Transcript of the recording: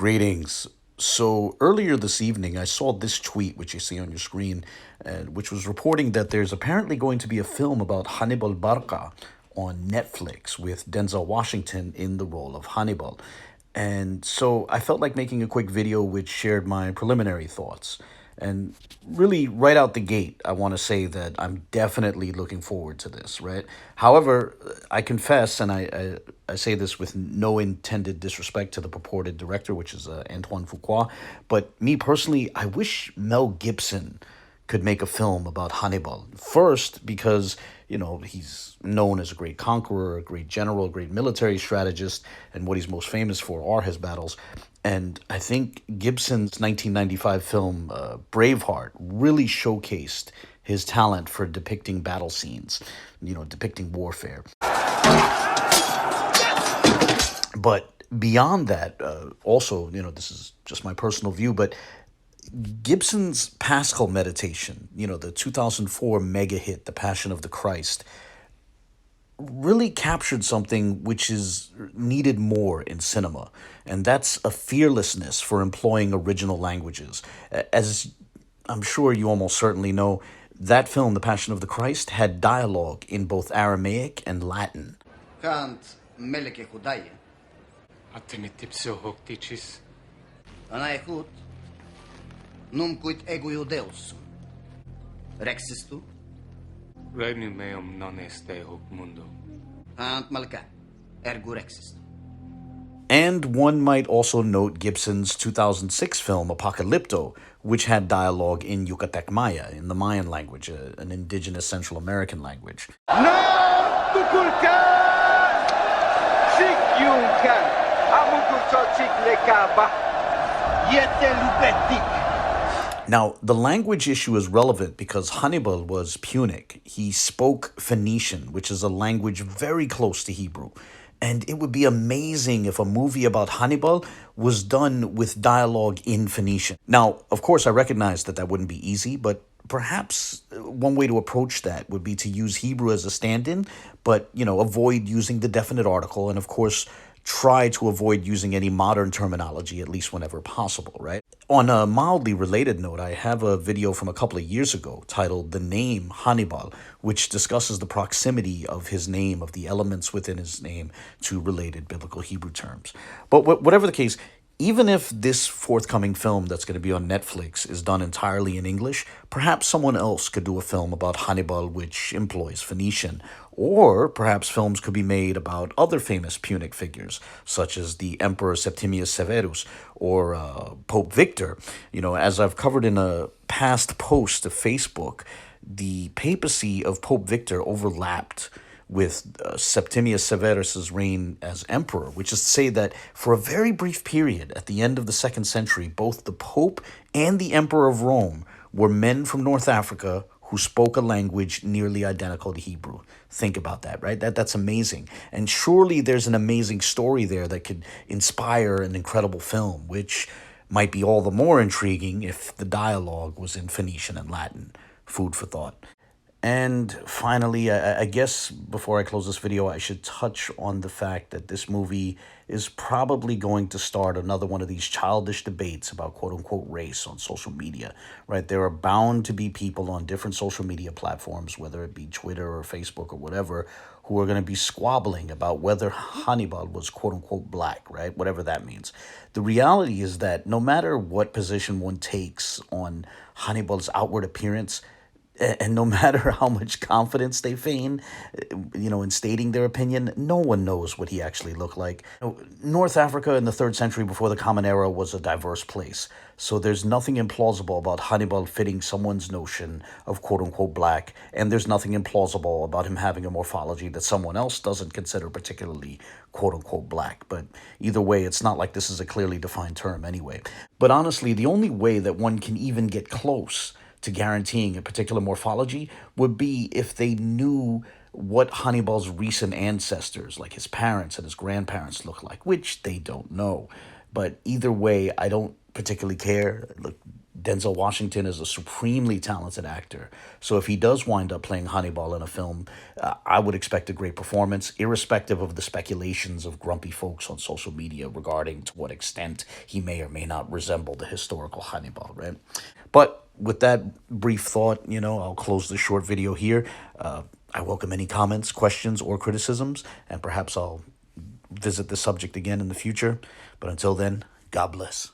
Greetings. So earlier this evening, I saw this tweet, which you see on your screen, which was reporting that there's apparently going to be a film about Hannibal Barca on Netflix with Denzel Washington in the role of Hannibal. And so I felt like making a quick video which shared my preliminary thoughts. And really, right out the gate, I want to say that I'm definitely looking forward to this, right? However, I confess, and I say this with no intended disrespect to the purported director, which is Antoine Fuqua, but me personally, I wish Mel Gibson could make a film about Hannibal. First, because, he's known as a great conqueror, a great general, a great military strategist, and what he's most famous for are his battles. And I think Gibson's 1995 film, Braveheart, really showcased his talent for depicting battle scenes, depicting warfare. But beyond that, also, this is just my personal view, but Gibson's Paschal Meditation, the 2004 mega hit, The Passion of the Christ, really captured something which is needed more in cinema, and that's a fearlessness for employing original languages. As I'm sure you almost certainly know, that film, The Passion of the Christ, had dialogue in both Aramaic and Latin. كانت ملكة خداية أنا يخوت نمكويت إيجو يوديوس ركسستو Regnum meum non est hoc mundo. أنت ملكة إرجو ركسستو. And one might also note Gibson's 2006 film Apocalypto, which had dialogue in Yucatec Maya, in the Mayan language, an indigenous Central American language. Now, the language issue is relevant because Hannibal was Punic. He spoke Phoenician, which is a language very close to Hebrew. And it would be amazing if a movie about Hannibal was done with dialogue in Phoenician. Now, of course, I recognize that wouldn't be easy, but perhaps one way to approach that would be to use Hebrew as a stand-in, but, avoid using the definite article, and of course, try to avoid using any modern terminology, at least whenever possible, right? On a mildly related note, I have a video from a couple of years ago titled The Name Hannibal, which discusses the proximity of his name, of the elements within his name, to related biblical Hebrew terms. But whatever the case, even if this forthcoming film that's going to be on Netflix is done entirely in English, perhaps someone else could do a film about Hannibal which employs Phoenician. Or perhaps films could be made about other famous Punic figures, such as the Emperor Septimius Severus or Pope Victor. As I've covered in a past post of Facebook, the papacy of Pope Victor overlapped with Septimius Severus's reign as emperor, which is to say that for a very brief period at the end of the 2nd century, both the Pope and the Emperor of Rome were men from North Africa who spoke a language nearly identical to Hebrew. Think about that, right? That's amazing. And surely there's an amazing story there that could inspire an incredible film, which might be all the more intriguing if the dialogue was in Phoenician and Latin. Food for thought. And finally, I guess before I close this video, I should touch on the fact that this movie is probably going to start another one of these childish debates about quote-unquote race on social media, right? There are bound to be people on different social media platforms, whether it be Twitter or Facebook or whatever, who are going to be squabbling about whether Hannibal was quote-unquote black, right? Whatever that means. The reality is that no matter what position one takes on Hannibal's outward appearance, and no matter how much confidence they feign, in stating their opinion, no one knows what he actually looked like. North Africa in the 3rd century before the Common Era was a diverse place. So there's nothing implausible about Hannibal fitting someone's notion of quote-unquote black, and there's nothing implausible about him having a morphology that someone else doesn't consider particularly quote-unquote black. But either way, it's not like this is a clearly defined term anyway. But honestly, the only way that one can even get close to guaranteeing a particular morphology would be if they knew what Hannibal's recent ancestors, like his parents and his grandparents, look like, which they don't know. But either way, I don't particularly care. Look, Denzel Washington is a supremely talented actor. So if he does wind up playing Hannibal in a film, I would expect a great performance, irrespective of the speculations of grumpy folks on social media regarding to what extent he may or may not resemble the historical Hannibal, right? But with that brief thought, I'll close this short video here. I welcome any comments, questions, or criticisms, and perhaps I'll visit the subject again in the future. But until then, God bless.